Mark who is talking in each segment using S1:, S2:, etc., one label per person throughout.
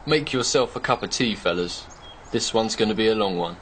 S1: Make yourself a cup of tea, fellas. This one's going to be a long one.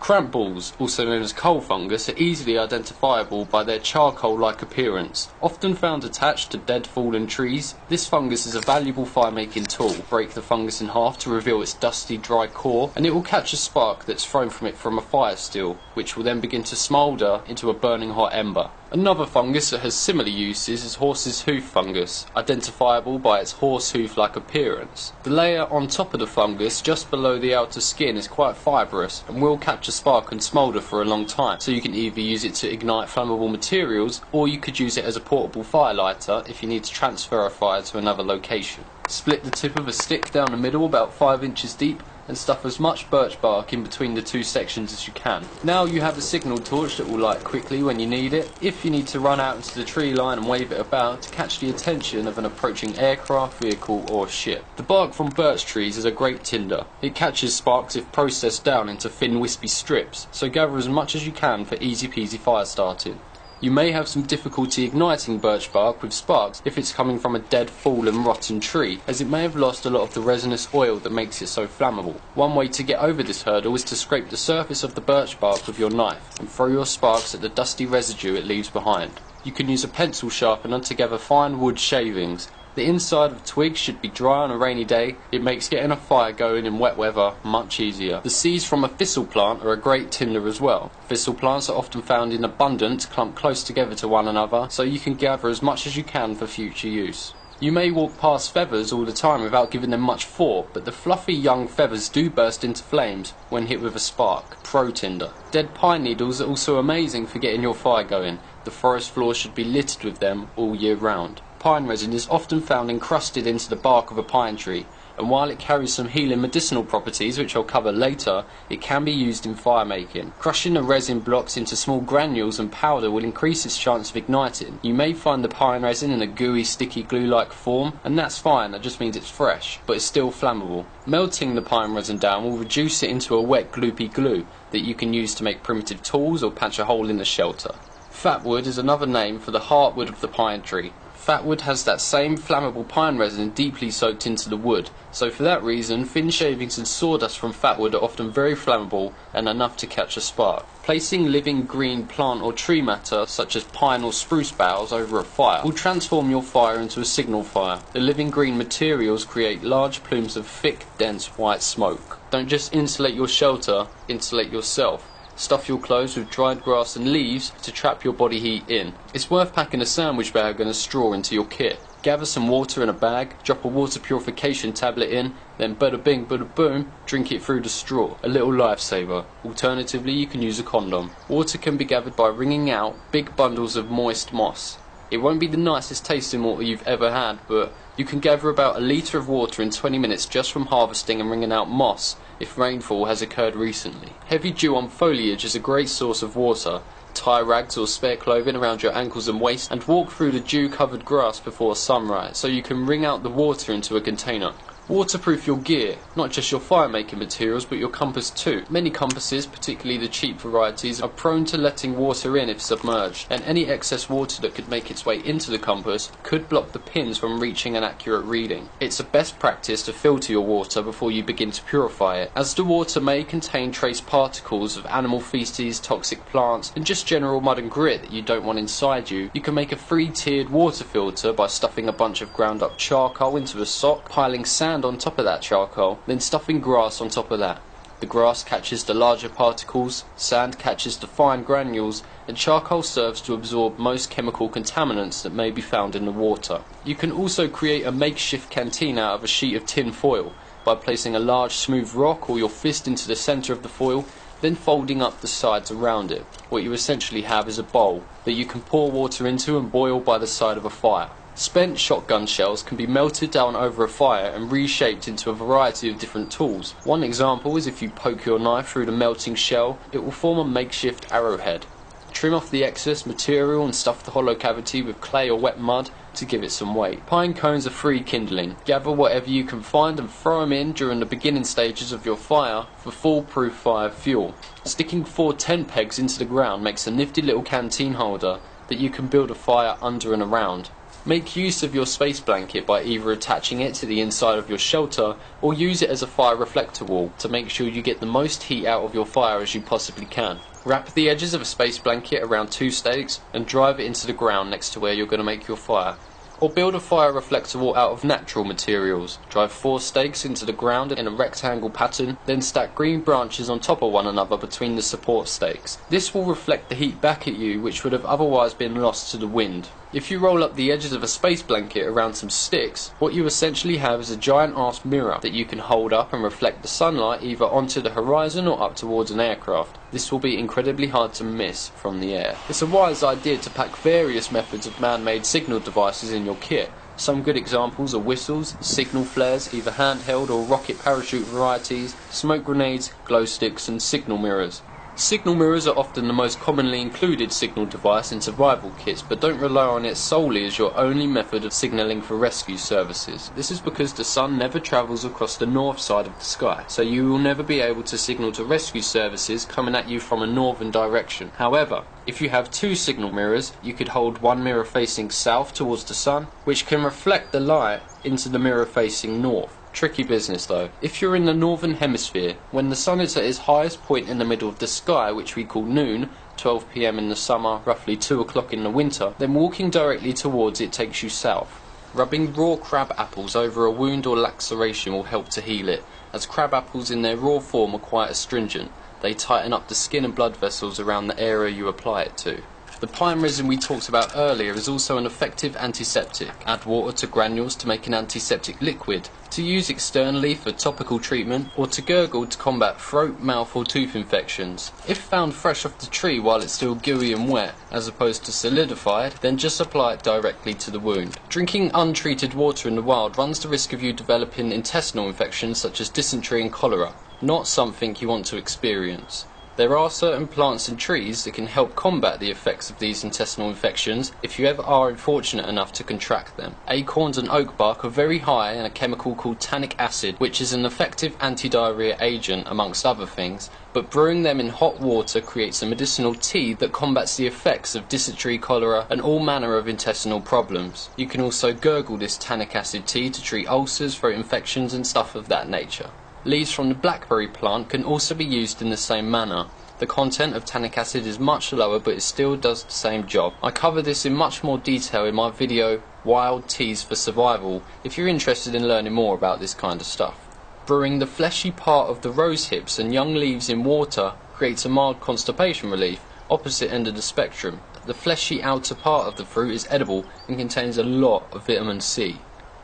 S1: Cramp balls, also known as coal fungus, are easily identifiable by their charcoal-like appearance. Often found attached to dead fallen trees, this fungus is a valuable fire-making tool. Break the fungus in half to reveal its dusty, dry core, and it will catch a spark that's thrown from it from a fire still, which will then begin to smoulder into a burning hot ember. Another fungus that has similar uses is horse's hoof fungus, identifiable by its horse hoof-like appearance. The layer on top of the fungus, just below the outer skin, is quite fibrous and will catch a spark and smoulder for a long time, so you can either use it to ignite flammable materials, or you could use it as a portable fire lighter if you need to transfer a fire to another location. Split the tip of a stick down the middle about 5 inches deep and stuff as much birch bark in between the two sections as you can. Now you have a signal torch that will light quickly when you need it, if you need to run out into the tree line and wave it about to catch the attention of an approaching aircraft, vehicle or ship. The bark from birch trees is a great tinder. It catches sparks if processed down into thin wispy strips, so gather as much as you can for easy peasy fire starting. You may have some difficulty igniting birch bark with sparks if it's coming from a dead, fallen, rotten tree, as it may have lost a lot of the resinous oil that makes it so flammable. One way to get over this hurdle is to scrape the surface of the birch bark with your knife and throw your sparks at the dusty residue it leaves behind. You can use a pencil sharpener to gather fine wood shavings. The inside of twigs should be dry on a rainy day. It makes getting a fire going in wet weather much easier. The seeds from a thistle plant are a great tinder as well. Thistle plants are often found in abundance, clumped close together to one another, so you can gather as much as you can for future use. You may walk past feathers all the time without giving them much thought, but the fluffy young feathers do burst into flames when hit with a spark. Pro tinder. Dead pine needles are also amazing for getting your fire going. The forest floor should be littered with them all year round. Pine resin is often found encrusted into the bark of a pine tree, and while it carries some healing medicinal properties which I'll cover later, it can be used in fire making. Crushing the resin blocks into small granules and powder will increase its chance of igniting. You may find the pine resin in a gooey, sticky glue-like form, and that's fine, that just means it's fresh, but it's still flammable. Melting the pine resin down will reduce it into a wet, gloopy glue that you can use to make primitive tools or patch a hole in the shelter. Fatwood is another name for the heartwood of the pine tree. Fatwood has that same flammable pine resin deeply soaked into the wood, so for that reason thin shavings and sawdust from fatwood are often very flammable and enough to catch a spark. Placing living green plant or tree matter such as pine or spruce boughs over a fire will transform your fire into a signal fire. The living green materials create large plumes of thick, dense white smoke. Don't just insulate your shelter, insulate yourself. Stuff your clothes with dried grass and leaves to trap your body heat in. It's worth packing a sandwich bag and a straw into your kit. Gather some water in a bag, drop a water purification tablet in, then bada bing bada boom, drink it through the straw. A little lifesaver. Alternatively, you can use a condom. Water can be gathered by wringing out big bundles of moist moss. It won't be the nicest tasting water you've ever had, but you can gather about a litre of water in 20 minutes just from harvesting and wringing out moss if rainfall has occurred recently. Heavy dew on foliage is a great source of water. Tie rags or spare clothing around your ankles and waist and walk through the dew-covered grass before sunrise so you can wring out the water into a container. Waterproof your gear, not just your fire-making materials but your compass too. Many compasses, particularly the cheap varieties, are prone to letting water in if submerged, and any excess water that could make its way into the compass could block the pins from reaching an accurate reading. It's a best practice to filter your water before you begin to purify it, as the water may contain trace particles of animal feces, toxic plants, and just general mud and grit that you don't want inside you. You can make a 3-tiered water filter by stuffing a bunch of ground up charcoal into a sock, piling sand on top of that charcoal, then stuffing grass on top of that. The grass catches the larger particles, sand catches the fine granules, and charcoal serves to absorb most chemical contaminants that may be found in the water. You can also create a makeshift canteen out of a sheet of tin foil by placing a large smooth rock or your fist into the centre of the foil, then folding up the sides around it. What you essentially have is a bowl that you can pour water into and boil by the side of a fire. Spent shotgun shells can be melted down over a fire and reshaped into a variety of different tools. One example is if you poke your knife through the melting shell, it will form a makeshift arrowhead. Trim off the excess material and stuff the hollow cavity with clay or wet mud to give it some weight. Pine cones are free kindling. Gather whatever you can find and throw them in during the beginning stages of your fire for foolproof fire fuel. Sticking 4 tent pegs into the ground makes a nifty little canteen holder that you can build a fire under and around. Make use of your space blanket by either attaching it to the inside of your shelter or use it as a fire reflector wall to make sure you get the most heat out of your fire as you possibly can. Wrap the edges of a space blanket around 2 stakes and drive it into the ground next to where you're going to make your fire. Or build a fire reflector wall out of natural materials. Drive 4 stakes into the ground in a rectangle pattern, then stack green branches on top of one another between the support stakes. This will reflect the heat back at you, which would have otherwise been lost to the wind. If you roll up the edges of a space blanket around some sticks, what you essentially have is a giant ass mirror that you can hold up and reflect the sunlight either onto the horizon or up towards an aircraft. This will be incredibly hard to miss from the air. It's a wise idea to pack various methods of man-made signal devices in your kit. Some good examples are whistles, signal flares, either handheld or rocket parachute varieties, smoke grenades, glow sticks and signal mirrors. Signal mirrors are often the most commonly included signal device in survival kits, but don't rely on it solely as your only method of signalling for rescue services. This is because the sun never travels across the north side of the sky, so you will never be able to signal to rescue services coming at you from a northern direction. However, if you have 2 signal mirrors, you could hold one mirror facing south towards the sun, which can reflect the light into the mirror facing north. Tricky business though. If you're in the northern hemisphere, when the sun is at its highest point in the middle of the sky, which we call noon, 12 PM in the summer, roughly 2 o'clock in the winter, then walking directly towards it takes you south. Rubbing raw crab apples over a wound or laceration will help to heal it, as crab apples in their raw form are quite astringent. They tighten up the skin and blood vessels around the area you apply it to. The pine resin we talked about earlier is also an effective antiseptic. Add water to granules to make an antiseptic liquid, to use externally for topical treatment, or to gurgle to combat throat, mouth or tooth infections. If found fresh off the tree while it's still gooey and wet, as opposed to solidified, then just apply it directly to the wound. Drinking untreated water in the wild runs the risk of you developing intestinal infections such as dysentery and cholera, not something you want to experience. There are certain plants and trees that can help combat the effects of these intestinal infections if you ever are unfortunate enough to contract them. Acorns and oak bark are very high in a chemical called tannic acid, which is an effective anti-diarrhea agent amongst other things, but brewing them in hot water creates a medicinal tea that combats the effects of dysentery, cholera and all manner of intestinal problems. You can also gurgle this tannic acid tea to treat ulcers, throat infections and stuff of that nature. Leaves from the blackberry plant can also be used in the same manner. The content of tannic acid is much lower, but it still does the same job. I cover this in much more detail in my video Wild Teas for Survival if you're interested in learning more about this kind of stuff. Brewing the fleshy part of the rose hips and young leaves in water creates a mild constipation relief, opposite end of the spectrum. The fleshy outer part of the fruit is edible and contains a lot of vitamin C.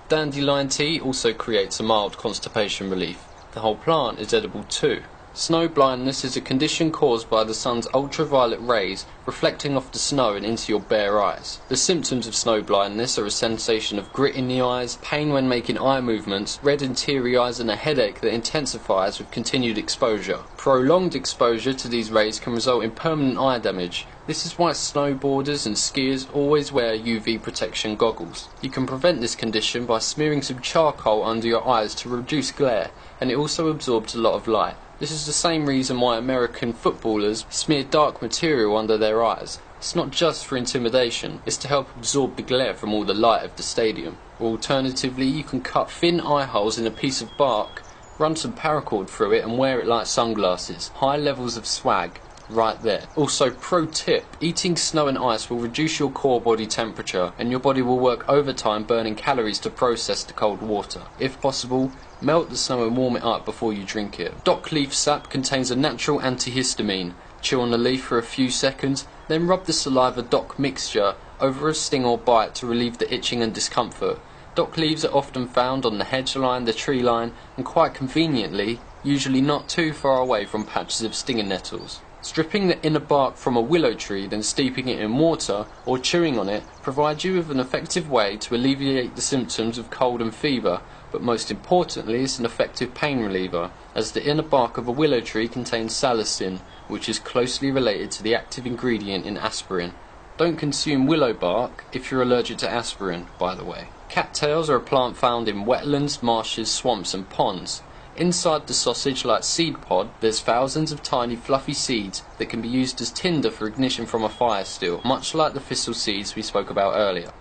S1: Dandelion tea also creates a mild constipation relief. The whole plant is edible too. Snow blindness is a condition caused by the sun's ultraviolet rays reflecting off the snow and into your bare eyes. The symptoms of snow blindness are a sensation of grit in the eyes, pain when making eye movements, red and teary eyes and a headache that intensifies with continued exposure. Prolonged exposure to these rays can result in permanent eye damage. This is why snowboarders and skiers always wear UV protection goggles. You can prevent this condition by smearing some charcoal under your eyes to reduce glare, and it also absorbs a lot of light. This is the same reason why American footballers smear dark material under their eyes. It's not just for intimidation, it's to help absorb the glare from all the light of the stadium. Or alternatively, you can cut thin eye holes in a piece of bark, run some paracord through it and wear it like sunglasses. High levels of swag. Right there. Also, pro tip, eating snow and ice will reduce your core body temperature and your body will work overtime burning calories to process the cold water. If possible, melt the snow and warm it up before you drink it. Dock leaf sap contains a natural antihistamine. Chew on the leaf for a few seconds, then rub the saliva dock mixture over a sting or bite to relieve the itching and discomfort. Dock leaves are often found on the hedge line, the tree line, and quite conveniently, usually not too far away from patches of stinging nettles. Stripping the inner bark from a willow tree, then steeping it in water or chewing on it provides you with an effective way to alleviate the symptoms of cold and fever, but most importantly it's an effective pain reliever, as the inner bark of a willow tree contains salicin, which is closely related to the active ingredient in aspirin. Don't consume willow bark if you're allergic to aspirin, by the way. Cattails are a plant found in wetlands, marshes, swamps and ponds. Inside the sausage-like seed pod, there's thousands of tiny fluffy seeds that can be used as tinder for ignition from a fire still, much like the thistle seeds we spoke about earlier.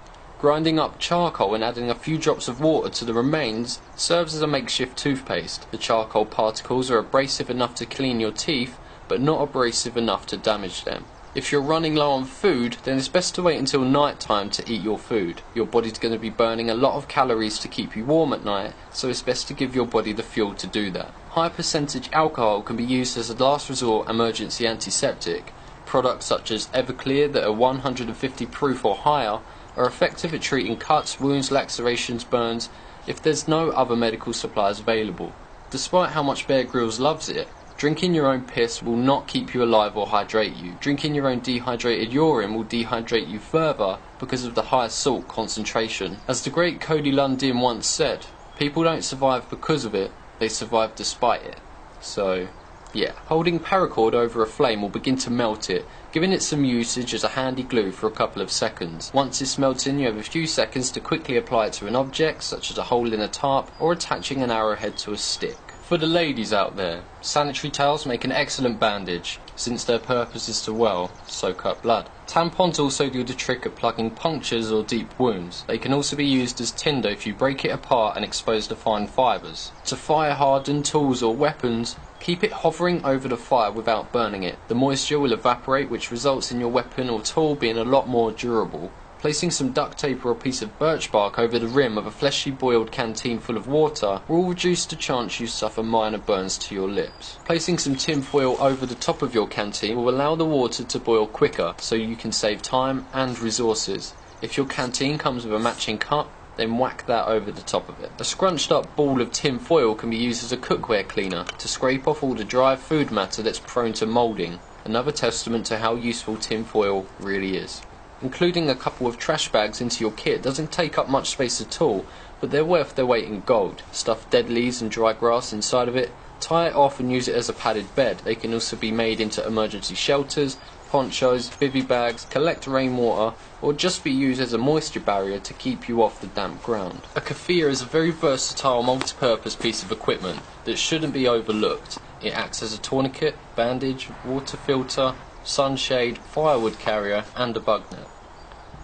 S1: Grinding up charcoal and adding a few drops of water to the remains serves as a makeshift toothpaste. The charcoal particles are abrasive enough to clean your teeth, but not abrasive enough to damage them. If you're running low on food, then it's best to wait until night time to eat your food. Your body's going to be burning a lot of calories to keep you warm at night, so it's best to give your body the fuel to do that. High percentage alcohol can be used as a last resort emergency antiseptic. Products such as Everclear that are 150 proof or higher are effective at treating cuts, wounds, lacerations, burns if there's no other medical supplies available. Despite how much Bear Grylls loves it, drinking your own piss will not keep you alive or hydrate you. Drinking your own dehydrated urine will dehydrate you further because of the high salt concentration. As the great Cody Lundin once said, people don't survive because of it, they survive despite it. So, yeah. Holding paracord over a flame will begin to melt it, giving it some usage as a handy glue for a couple of seconds. Once it's melting, you have a few seconds to quickly apply it to an object, such as a hole in a tarp or attaching an arrowhead to a stick. For the ladies out there, sanitary towels make an excellent bandage, since their purpose is to, well, soak up blood. Tampons also do the trick at plugging punctures or deep wounds. They can also be used as tinder if you break it apart and expose the fine fibres. To fire hardened tools or weapons, keep it hovering over the fire without burning it. The moisture will evaporate, which results in your weapon or tool being a lot more durable. Placing some duct tape or a piece of birch bark over the rim of a fleshly boiled canteen full of water will reduce the chance you suffer minor burns to your lips. Placing some tin foil over the top of your canteen will allow the water to boil quicker, so you can save time and resources. If your canteen comes with a matching cup, then whack that over the top of it. A scrunched up ball of tin foil can be used as a cookware cleaner to scrape off all the dry food matter that's prone to moulding. Another testament to how useful tin foil really is. Including a couple of trash bags into your kit doesn't take up much space at all, but they're worth their weight in gold. Stuff dead leaves and dry grass inside of it, tie it off and use it as a padded bed. They can also be made into emergency shelters, ponchos, bivy bags, collect rainwater, or just be used as a moisture barrier to keep you off the damp ground. A keffiyeh is a very versatile multi-purpose piece of equipment that shouldn't be overlooked. It acts as a tourniquet, bandage, water filter, sunshade, firewood carrier, and a bug net.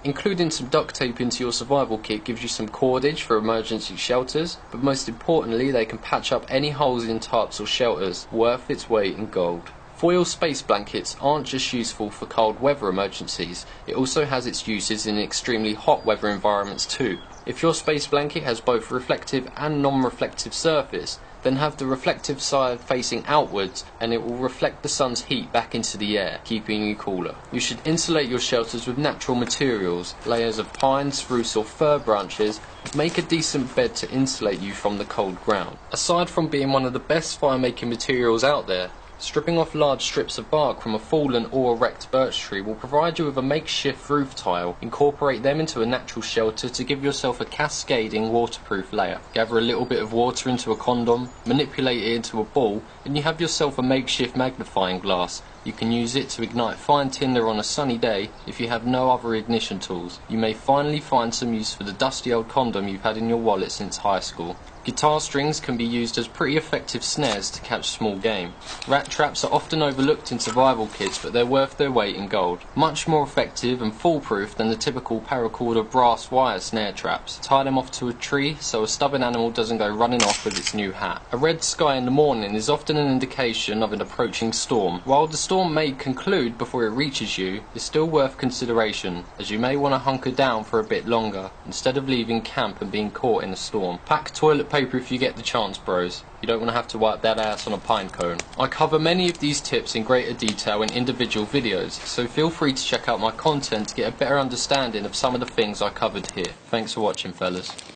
S1: Including some duct tape into your survival kit gives you some cordage for emergency shelters, but most importantly they can patch up any holes in tarps or shelters, worth its weight in gold. Foil space blankets aren't just useful for cold weather emergencies, it also has its uses in extremely hot weather environments too. If your space blanket has both reflective and non-reflective surface, then have the reflective side facing outwards and it will reflect the sun's heat back into the air, keeping you cooler. You should insulate your shelters with natural materials. Layers of pine, spruce or fir branches make a decent bed to insulate you from the cold ground. Aside from being one of the best fire making materials out there, stripping off large strips of bark from a fallen or erect birch tree will provide you with a makeshift roof tile. Incorporate them into a natural shelter to give yourself a cascading waterproof layer. Gather a little bit of water into a condom, manipulate it into a ball, and you have yourself a makeshift magnifying glass. You can use it to ignite fine tinder on a sunny day if you have no other ignition tools. You may finally find some use for the dusty old condom you've had in your wallet since high school. Guitar strings can be used as pretty effective snares to catch small game. Rat traps are often overlooked in survival kits, but they're worth their weight in gold. Much more effective and foolproof than the typical paracord or brass wire snare traps. Tie them off to a tree so a stubborn animal doesn't go running off with its new hat. A red sky in the morning is often an indication of an approaching storm. While the storm may conclude before it reaches you, it's still worth consideration, as you may want to hunker down for a bit longer, instead of leaving camp and being caught in a storm. Pack toilet paper if you get the chance, bros. You don't want to have to wipe that ass on a pine cone. I cover many of these tips in greater detail in individual videos, so feel free to check out my content to get a better understanding of some of the things I covered here. Thanks for watching, fellas.